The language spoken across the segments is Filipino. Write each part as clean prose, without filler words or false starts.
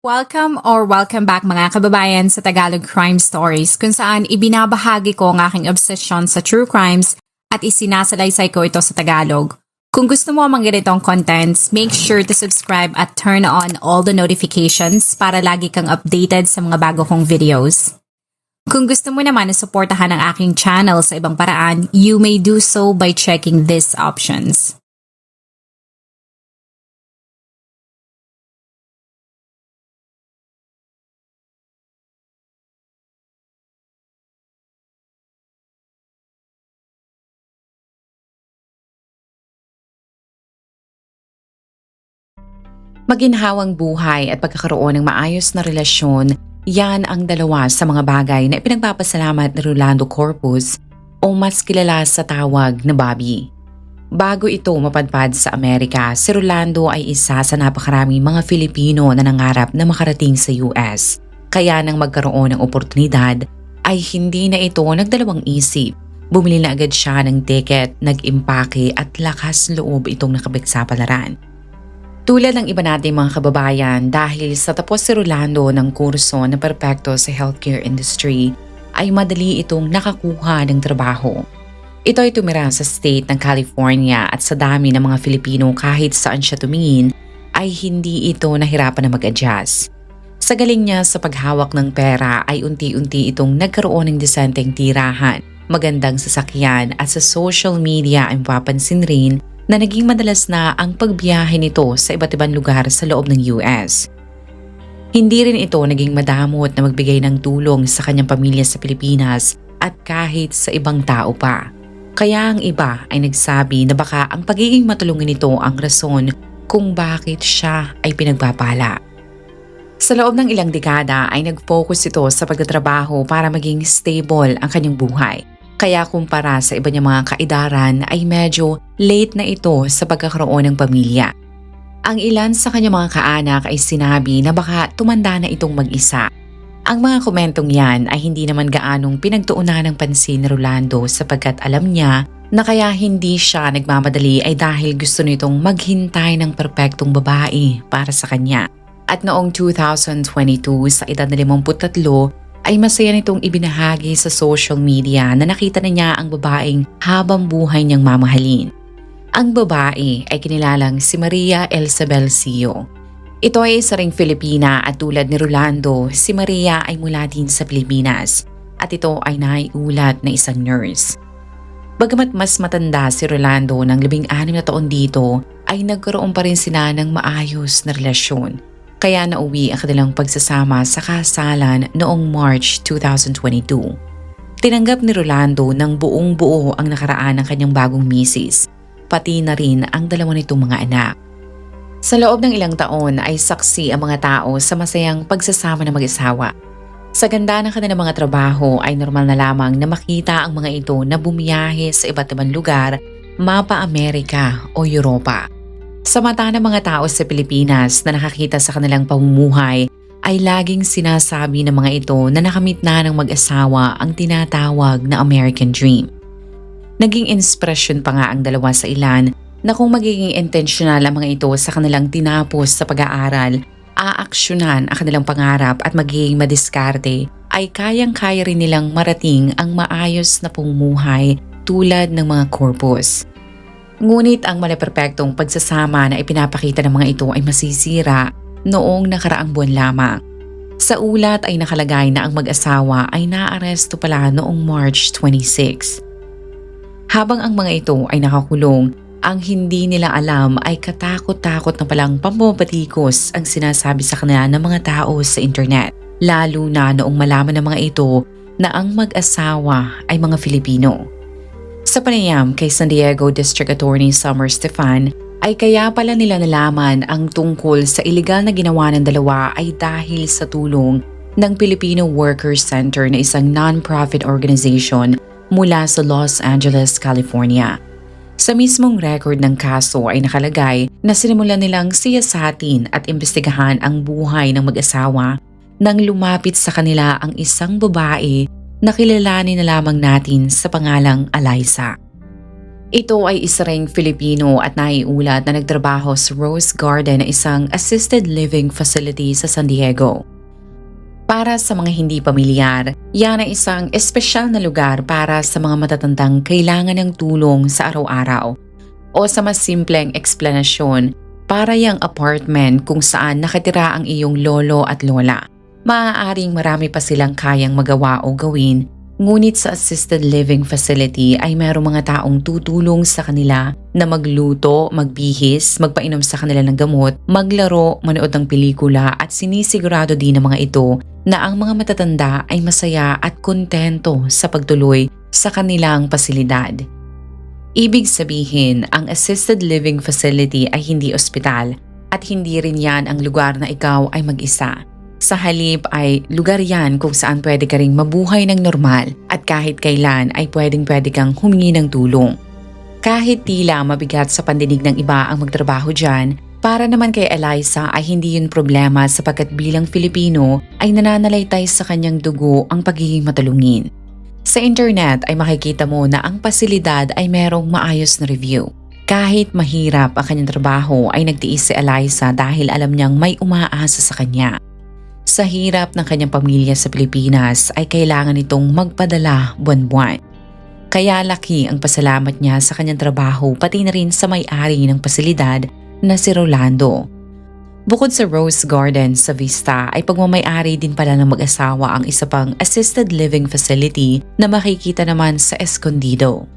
Welcome back mga kababayan sa Tagalog Crime Stories kung saan ibinabahagi ko ang aking obsession sa true crimes at isinasalaysay ko ito sa Tagalog. Kung gusto mo ang mga ganitong contents, make sure to subscribe at turn on all the notifications para lagi kang updated sa mga bago kong videos. Kung gusto mo naman na suportahan ang aking channel sa ibang paraan, you may do so by checking these options. Maginhawang buhay at pagkakaroon ng maayos na relasyon, yan ang dalawa sa mga bagay na ipinagpapasalamat ni Rolando Corpus o mas kilala sa tawag na Bobby. Bago ito mapadpad sa Amerika, si Rolando ay isa sa napakaraming mga Filipino na nangarap na makarating sa US. Kaya nang magkaroon ng oportunidad, ay hindi na ito nagdalawang isip. Bumili na agad siya ng ticket, nag-impake at lakas loob itong nakabik sa palaran. Tulad ng iba nating mga kababayan, dahil sa tapos si Rolando ng kurso na perpekto sa healthcare industry, ay madali itong nakakuha ng trabaho. Ito ay tumira sa state ng California at sa dami ng mga Filipino kahit saan siya tumingin, ay hindi ito nahirapan na mag-adjust. Sa galing niya sa paghawak ng pera ay unti-unti itong nagkaroon ng disenteng tirahan, magandang sasakyan at sa social media ay mapapansin rin na naging madalas na ang pagbiyahe nito sa iba't ibang lugar sa loob ng US. Hindi rin ito naging madamot na magbigay ng tulong sa kanyang pamilya sa Pilipinas at kahit sa ibang tao pa. Kaya ang iba ay nagsabi na baka ang pagiging matulungin nito ang rason kung bakit siya ay pinagpapala. Sa loob ng ilang dekada ay nag-focus ito sa pagtatrabaho para maging stable ang kanyang buhay. Kaya kumpara sa iba niyang mga kaedaran ay medyo late na ito sa pagkakaroon ng pamilya. Ang ilan sa kanyang mga kaanak ay sinabi na baka tumanda na itong mag-isa. Ang mga komentong yan ay hindi naman gaanong pinagtuunan ng pansin ni Rolando sapagkat alam niya na kaya hindi siya nagmamadali ay dahil gusto nitong maghintay ng perpektong babae para sa kanya. At noong 2022 sa edad na 53, ay masaya nitong ibinahagi sa social media na nakita na niya ang babaeng habang buhay niyang mamahalin. Ang babae ay kinilalang si Maria Elzabel Sio. Ito ay isa ring Filipina at tulad ni Rolando, si Maria ay mula din sa Pilipinas at ito ay naiulat na isang nurse. Bagamat mas matanda si Rolando ng 16 na taon dito, ay nagkaroon pa rin sila ng maayos na relasyon. Kaya nauwi ang kanilang pagsasama sa kasalan noong March 2022. Tinanggap ni Rolando ng buong buo ang nakaraan ng kanyang bagong misis, pati na rin ang dalawa nitong mga anak. Sa loob ng ilang taon ay saksi ang mga tao sa masayang pagsasama ng mag-asawa. Sa ganda ng kanilang mga trabaho ay normal na lamang na makita ang mga ito na bumiyahe sa iba't ibang lugar, mapa Amerika o Europa. Sa mata ng mga tao sa Pilipinas na nakakita sa kanilang pamumuhay ay laging sinasabi ng mga ito na nakamit na ng mag-asawa ang tinatawag na American Dream. Naging inspirasyon pa nga ang dalawa sa ilan na kung magiging intentional ang mga ito sa kanilang tinapos sa pag-aaral, aaksyonan ang kanilang pangarap at magiging madiskarte, ay kayang-kaya rin nilang marating ang maayos na pamumuhay tulad ng mga Corpus. Ngunit ang malaperpektong pagsasama na ipinapakita ng mga ito ay masisira noong nakaraang buwan lamang. Sa ulat ay nakalagay na ang mag-asawa ay naaresto pala noong March 26. Habang ang mga ito ay nakakulong, ang hindi nila alam ay katakot-takot na palang pambabatikos ang sinasabi sa kanila ng mga tao sa internet. Lalo na noong malaman ng mga ito na ang mag-asawa ay mga Filipino. Sa panayam kay San Diego District Attorney Summer Stefan ay kaya pala nila nalaman ang tungkol sa iligal na ginawa ng dalawa ay dahil sa tulong ng Filipino Workers Center na isang non-profit organization mula sa Los Angeles, California. Sa mismong record ng kaso ay nakalagay na sinimulan nilang siyasatin at imbestigahan ang buhay ng mag-asawa nang lumapit sa kanila ang isang babae na kilalanin na lamang natin sa pangalang Eliza. Ito ay isa ring Filipino at naiulat na nagtrabaho sa Rose Garden na isang assisted living facility sa San Diego. Para sa mga hindi pamilyar, yan ay isang espesyal na lugar para sa mga matatandang kailangan ng tulong sa araw-araw. O sa mas simpleng eksplanasyon, para yang apartment kung saan nakatira ang iyong lolo at lola. Maaaring marami pa silang kayang magawa o gawin, ngunit sa assisted living facility ay mayroong mga taong tutulong sa kanila na magluto, magbihis, magpainom sa kanila ng gamot, maglaro, manood ng pelikula at sinisigurado din ng mga ito na ang mga matatanda ay masaya at kontento sa pagtuloy sa kanilang pasilidad. Ibig sabihin, ang assisted living facility ay hindi ospital at hindi rin yan ang lugar na ikaw ay mag-isa. Sa halip ay lugar yan kung saan pwede ka ring mabuhay ng normal at kahit kailan ay pwede kang humingi ng tulong. Kahit tila mabigat sa pandinig ng iba ang magtrabaho dyan, para naman kay Eliza ay hindi yun problema sapagkat bilang Filipino ay nananalaytay sa kanyang dugo ang pagiging matulungin. Sa internet ay makikita mo na ang pasilidad ay merong maayos na review. Kahit mahirap ang kanyang trabaho ay nagtiis si Eliza dahil alam niyang may umaasa sa kanya. Sa hirap ng kanyang pamilya sa Pilipinas ay kailangan nitong magpadala buwan-buwan. Kaya laki ang pasalamat niya sa kanyang trabaho pati na rin sa may-ari ng pasilidad na si Rolando. Bukod sa Rose Garden sa Vista ay pagmamay-ari din pala ng mag-asawa ang isa pang assisted living facility na makikita naman sa Escondido.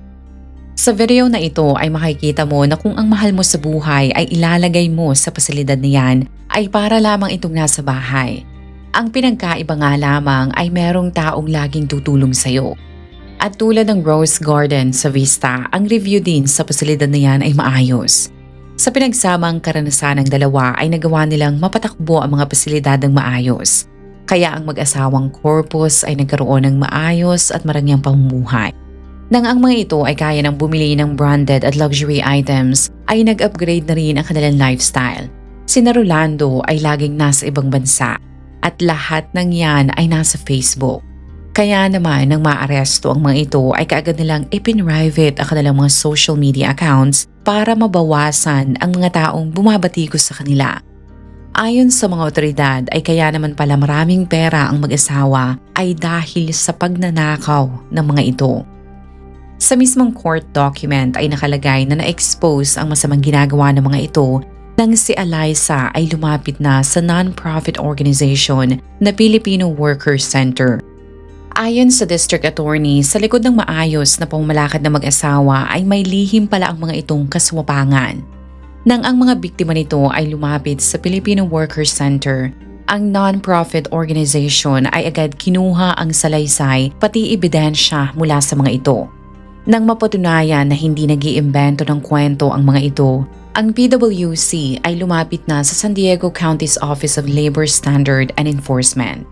Sa video na ito ay makikita mo na kung ang mahal mo sa buhay ay ilalagay mo sa pasilidad na yan ay para lamang itong nasa bahay. Ang pinagkaiba nga lamang ay merong taong laging tutulong sa'yo. At tulad ng Rose Garden sa Vista, ang review din sa pasilidad na yan ay maayos. Sa pinagsamang karanasan ng dalawa ay nagawa nilang mapatakbo ang mga pasilidad ng maayos. Kaya ang mag-asawang Corpus ay nagkaroon ng maayos at marangyang pamumuhay. Nang ang mga ito ay kaya ng bumili ng branded at luxury items, ay nag-upgrade na rin ang kanilang lifestyle. Sina Rolando ay laging nasa ibang bansa. At lahat ng yan ay nasa Facebook. Kaya naman nang maaresto ang mga ito ay kaagad nilang ipin-private ang kanilang mga social media accounts para mabawasan ang mga taong bumabatikos sa kanila. Ayon sa mga otoridad ay kaya naman pala maraming pera ang mag-asawa ay dahil sa pagnanakaw ng mga ito. Sa mismong court document ay nakalagay na na-expose ang masamang ginagawa ng mga ito nang si Eliza ay lumapit na sa non-profit organization na Filipino Workers Center. Ayon sa district attorney, sa likod ng maayos na pamamalakad ng mag-asawa ay may lihim pala ang mga itong kaswapangan. Nang ang mga biktima nito ay lumapit sa Filipino Workers Center, ang non-profit organization ay agad kinuha ang salaysay pati ebidensya mula sa mga ito. Nang mapatunayan na hindi nag-iimbento ng kwento ang mga ito, ang PWC ay lumapit na sa San Diego County's Office of Labor Standard and Enforcement.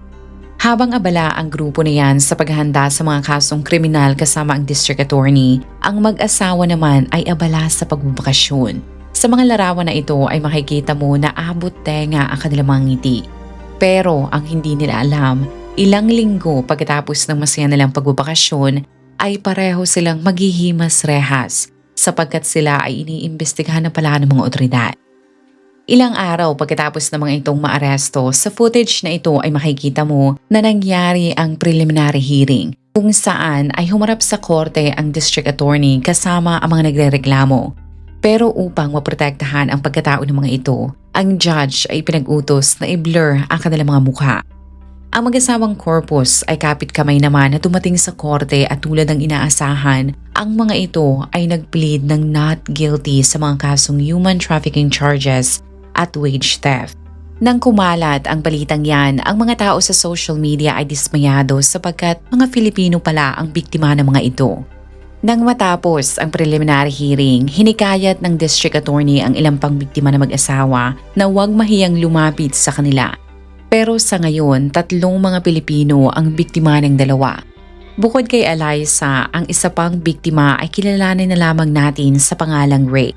Habang abala ang grupo na yan sa paghahanda sa mga kasong kriminal kasama ang district attorney, ang mag-asawa naman ay abala sa pagbabakasyon. Sa mga larawan na ito ay makikita mo na abot tenga ang kanilang mga ngiti. Pero ang hindi nila alam, ilang linggo pagkatapos ng masaya nilang pagbabakasyon ay pareho silang maghihimas rehas sapagkat sila ay iniimbestigahan na pala ng mga otoridad. Ilang araw pagkatapos ng mga itong maaresto, sa footage na ito ay makikita mo na nangyari ang preliminary hearing kung saan ay humarap sa korte ang district attorney kasama ang mga nagrereklamo. Pero upang maprotektahan ang pagkatao ng mga ito, ang judge ay pinag-utos na i-blur ang kanilang mga mukha. Ang mag-asawang Corpus ay kapit kamay naman na dumating sa korte at tulad ng inaasahan, ang mga ito ay nag-plead ng not guilty sa mga kasong human trafficking charges at wage theft. Nang kumalat ang balitang yan, ang mga tao sa social media ay dismayado sapagkat mga Filipino pala ang biktima ng mga ito. Nang matapos ang preliminary hearing, hinikayat ng district attorney ang ilang pang biktima na mag-asawa na huwag mahiyang lumapit sa kanila. Pero sa ngayon, 3 mga Pilipino ang biktima ng dalawa. Bukod kay Eliza, ang isa pang biktima ay kilalanin na lamang natin sa pangalang Ray.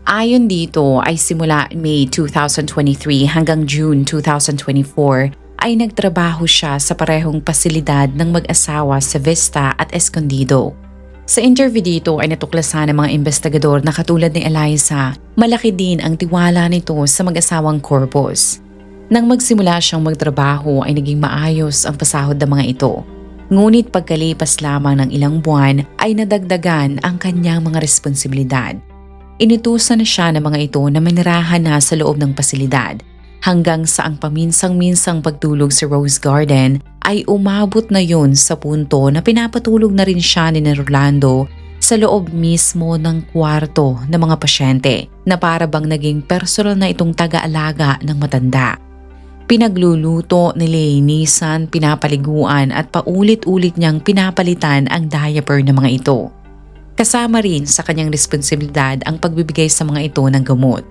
Ayon dito ay simula May 2023 hanggang June 2024 ay nagtrabaho siya sa parehong pasilidad ng mag-asawa sa Vista at Escondido. Sa interview dito ay natuklasan ng mga investigador na katulad ni Eliza, malaki din ang tiwala nito sa mag-asawang Corpus. Nang magsimula siyang magtrabaho ay naging maayos ang pasahod ng mga ito. Ngunit pagkalipas lamang ng ilang buwan ay nadagdagan ang kanyang mga responsibilidad. Inutusan na siya ng mga ito na manirahan na sa loob ng pasilidad hanggang sa ang paminsang-minsang pagtulog sa Rose Garden ay umabot na yun sa punto na pinapatulog na rin siya ni Rolando sa loob mismo ng kwarto ng mga pasyente na para bang naging personal na itong taga-alaga ng matanda. Pinagluluto, nililinisan, pinapaliguan at paulit-ulit niyang pinapalitan ang diaper ng mga ito. Kasama rin sa kanyang responsibilidad ang pagbibigay sa mga ito ng gamot.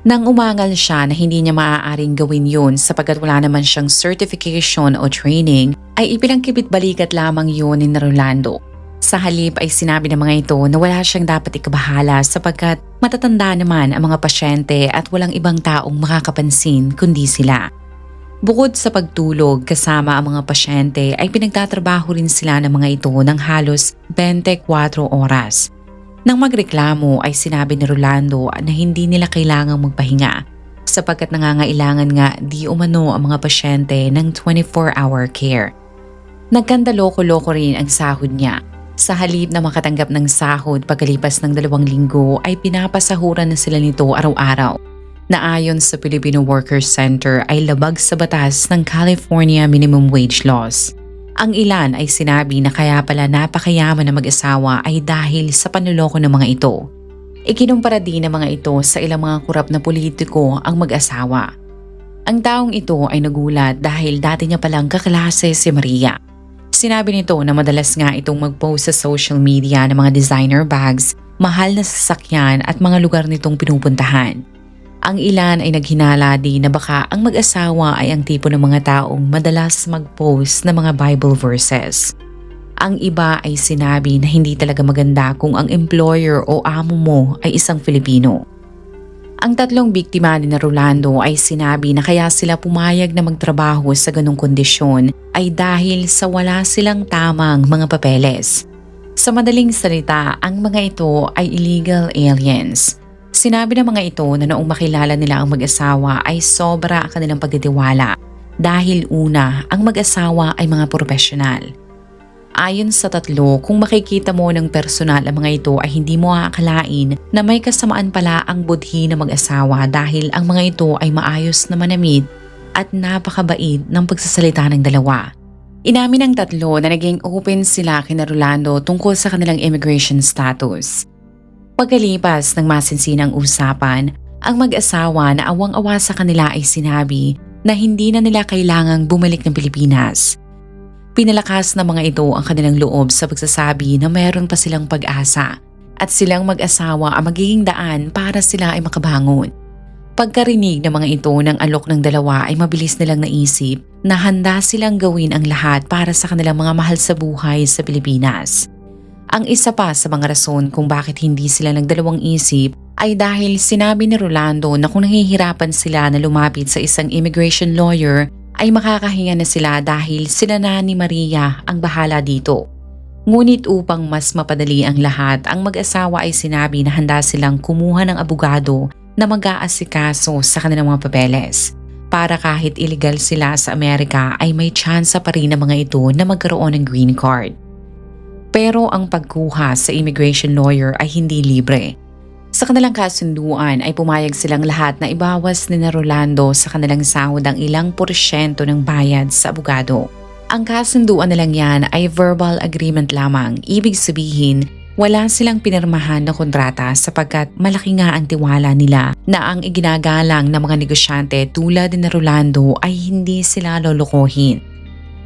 Nang umangal siya na hindi niya maaaring gawin yun sapagkat wala naman siyang certification o training, ay ipinangkibit balikat lamang yun ni Rolando. Sa halip ay sinabi ng mga ito na wala siyang dapat ikabahala sapagkat matatanda naman ang mga pasyente at walang ibang taong makakapansin kundi sila. Bukod sa pagtulog kasama ang mga pasyente ay pinagtatrabaho rin sila ng mga ito ng halos 24 oras. Nang magreklamo ay sinabi ni Rolando na hindi nila kailangang magpahinga sapagkat nangangailangan nga di umano ang mga pasyente ng 24-hour care. Nagkandaloko-loko rin ang sahod niya. Sa halip na makatanggap ng sahod pagkalipas ng 2 linggo ay pinapasahuran na sila nito araw-araw na ayon sa Filipino Workers Center ay labag sa batas ng California Minimum Wage Laws. Ang ilan ay sinabi na kaya pala napakayaman na mag-asawa ay dahil sa panloloko ng mga ito. Ikinumpara din ng mga ito sa ilang mga kurap na politiko ang mag-asawa. Ang taong ito ay nagulat dahil dati niya palang kaklase si Maria. Sinabi nito na madalas nga itong mag-post sa social media ng mga designer bags, mahal na sasakyan at mga lugar nitong pinupuntahan. Ang ilan ay naghinala din na baka ang mag-asawa ay ang tipo ng mga taong madalas mag-post ng mga Bible verses. Ang iba ay sinabi na hindi talaga maganda kung ang employer o amo mo ay isang Filipino. Ang 3 biktima ni Rolando ay sinabi na kaya sila pumayag na magtrabaho sa ganong kondisyon ay dahil sa wala silang tamang mga papeles. Sa madaling salita, ang mga ito ay illegal aliens. Sinabi ng mga ito na noong makilala nila ang mag-asawa ay sobra ang kanilang pagtitiwala dahil una, ang mag-asawa ay mga profesional. Ayon sa 3, kung makikita mo ng personal ang mga ito ay hindi mo aakalain na may kasamaan pala ang budhi ng mag-asawa dahil ang mga ito ay maayos na manamit at napakabait ng pagsasalita ng dalawa. Inamin ng 3 na naging open sila kina Rolando tungkol sa kanilang immigration status. Pagkalipas ng masinsinang usapan, ang mag-asawa na awang-awa sa kanila ay sinabi na hindi na nila kailangang bumalik ng Pilipinas. Pinalakas ng mga ito ang kanilang loob sa pagsasabi na mayroon pa silang pag-asa at silang mag-asawa ang magiging daan para sila ay makabangon. Pagkarinig ng mga ito ng alok ng 2 ay mabilis nilang naisip na handa silang gawin ang lahat para sa kanilang mga mahal sa buhay sa Pilipinas. Ang isa pa sa mga rason kung bakit hindi sila nagdalawang isip ay dahil sinabi ni Rolando na kung nahihirapan sila na lumapit sa isang immigration lawyer ay makakahinga na sila dahil sila na ni Maria ang bahala dito. Ngunit upang mas mapadali ang lahat, ang mag-asawa ay sinabi na handa silang kumuha ng abogado na mag-aasikaso sa kanilang mga papeles para kahit illegal sila sa Amerika ay may tsansa pa rin ng mga ito na magkaroon ng green card. Pero ang pagkuha sa immigration lawyer ay hindi libre. Sa kanilang kasunduan ay pumayag silang lahat na ibawas ni Rolando sa kanilang sahod ang ilang porsyento ng bayad sa abogado. Ang kasunduan nilang yan ay verbal agreement lamang, ibig sabihin wala silang pinirmahan na kontrata sapagkat malaki nga ang tiwala nila na ang iginagalang ng mga negosyante tulad ni Rolando ay hindi sila lolokohin.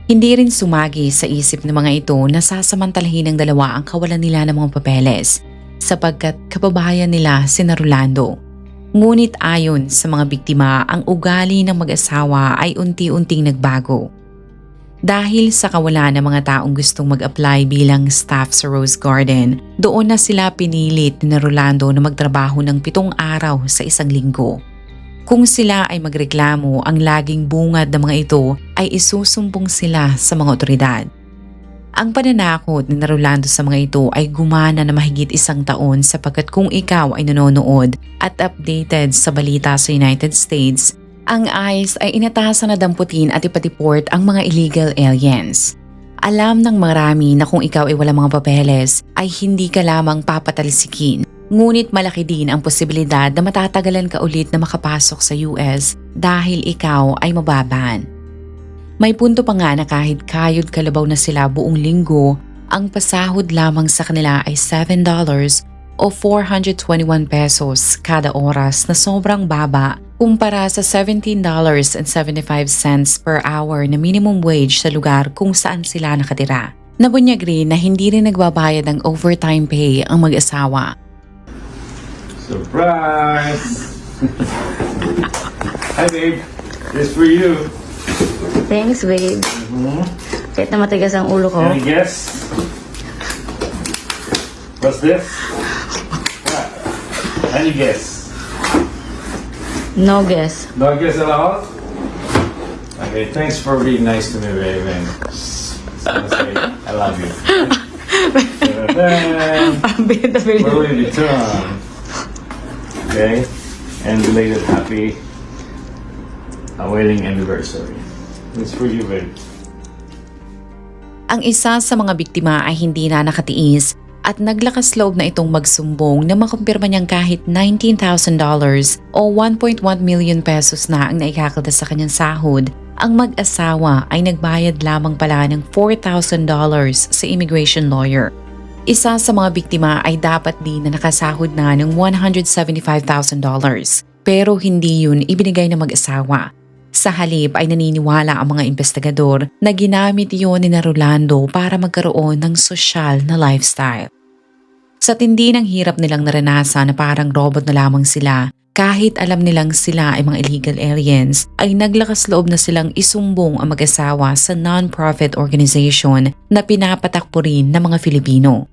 Hindi rin sumagi sa isip ng mga ito na sasamantalahin ng 2 ang kawalan nila ng mga papeles sapagkat kababayan nila si Rolando. Ngunit ayon sa mga biktima, ang ugali ng mag-asawa ay unti-unting nagbago. Dahil sa kawalan ng mga taong gustong mag-apply bilang staff sa Rose Garden, doon na sila pinilit ni Rolando na magtrabaho ng 7 araw sa isang linggo. Kung sila ay magreklamo, ang laging bungad ng mga ito ay isusumbong sila sa mga otoridad. Ang pananakot ni Rolando sa mga ito ay gumana na mahigit 1 taon sapagkat kung ikaw ay nanonood at updated sa balita sa United States, ang ICE ay inatasan na damputin at ipatiport ang mga illegal aliens. Alam ng marami na kung ikaw ay walang mga papeles ay hindi ka lamang papatalsikin. Ngunit malaki din ang posibilidad na matatagalan ka ulit na makapasok sa US dahil ikaw ay mababan. May punto pa nga na kahit kayod kalabaw na sila buong linggo, ang pasahod lamang sa kanila ay $7 o 421 pesos kada oras na sobrang baba kumpara sa $17.75 per hour na minimum wage sa lugar kung saan sila nakatira. Nabunyag rin na hindi rin nagbabayad ng overtime pay ang mag-asawa. Surprise! Hi babe, this for you. Thanks, babe. Kahit na matigas ang ulo ko. Any guess? What's this? What? Any guess? No guess. No guess at all? Okay, thanks for being nice to me, babe. And just gonna say, I love you. Louis Vuitton. Okay, and belated happy wedding anniversary. It's for you, babe. Ang isa sa mga biktima ay hindi na nakatiis at naglakas loob na itong magsumbong na makumpirma niyang kahit $19,000 o 1.1 million pesos na ang naikakalta sa kanyang sahod, ang mag-asawa ay nagbayad lamang pala ng $4,000 sa immigration lawyer. Isa sa mga biktima ay dapat din na nakasahod na ng $175,000 pero hindi yun ibinigay ng mag-asawa. Sa halip ay naniniwala ang mga investigador na ginamit iyon ni Rolando para magkaroon ng sosyal na lifestyle. Sa tindi ng hirap nilang naranasan na parang robot na lamang sila, kahit alam nilang sila ay mga illegal aliens, ay naglakas loob na silang isumbong ang mag-asawa sa non-profit organization na pinapatakbo rin ng mga Filipino.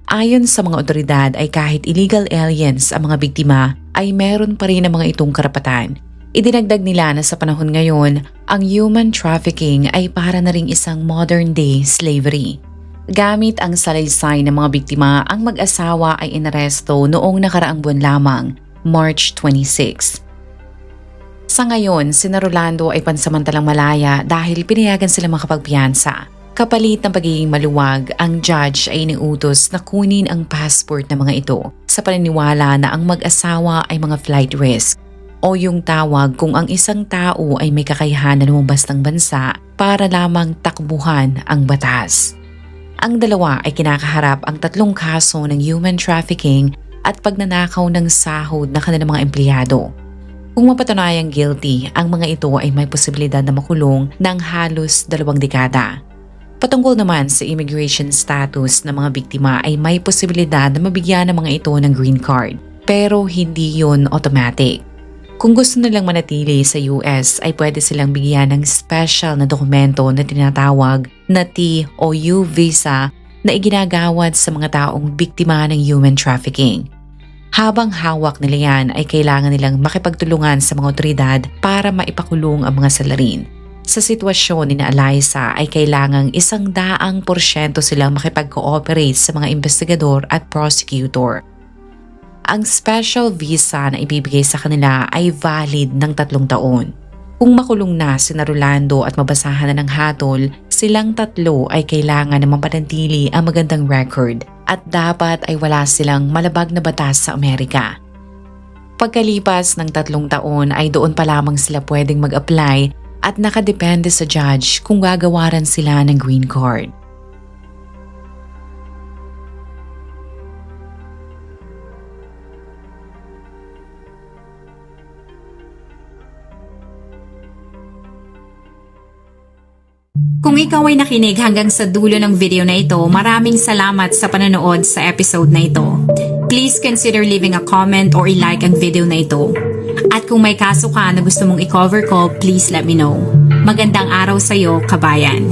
Ayon sa mga otoridad ay kahit illegal aliens ang mga biktima ay meron pa rin ang mga itong karapatan. Idinagdag nila na sa panahon ngayon, ang human trafficking ay para na ring isang modern-day slavery. Gamit ang salaysay ng mga biktima, ang mag-asawa ay inaresto noong nakaraang buwan lamang, March 26. Sa ngayon, si Rolando ay pansamantalang malaya dahil pinayagan sila makapagpiyansa. Kapalit ng pagiging maluwag, ang judge ay iniutos na kunin ang passport ng mga ito sa paniniwala na ang mag-asawa ay mga flight risk, o yung tawag kung ang isang tao ay may kakayahan na lumabas ng bansa para lamang takbuhan ang batas. Ang dalawa ay kinakaharap ang 3 kaso ng human trafficking at pagnanakaw ng sahod na kanilang mga empleyado. Kung mapatunayang guilty, ang mga ito ay may posibilidad na makulong ng halos 2 dekada. Patungkol naman sa immigration status ng mga biktima ay may posibilidad na mabigyan ng mga ito ng green card, pero hindi yun automatic. Kung gusto nilang manatili sa US ay pwede silang bigyan ng special na dokumento na tinatawag na T o U visa na iginagawad sa mga taong biktima ng human trafficking. Habang hawak nila yan ay kailangan nilang makipagtulungan sa mga otoridad para maipakulong ang mga salarin. Sa sitwasyon ni Eliza ay kailangang 100% silang makipag-cooperate sa mga investigador at prosecutor. Ang special visa na ibibigay sa kanila ay valid ng 3 taon. Kung makulong na si Rolando at mabasahan na ng hatol, silang 3 ay kailangan na mapanatili ang magandang record at dapat ay wala silang malabag na batas sa Amerika. Pagkalipas ng 3 taon ay doon pa lamang sila pwedeng mag-apply at nakadepende sa judge kung gagawaran sila ng green card. Kung ikaw ay nakinig hanggang sa dulo ng video na ito, maraming salamat sa panonood sa episode na ito. Please consider leaving a comment or i-like ang video na ito. At kung may kaso ka na gusto mong i-cover ko, please let me know. Magandang araw sa'yo, kabayan.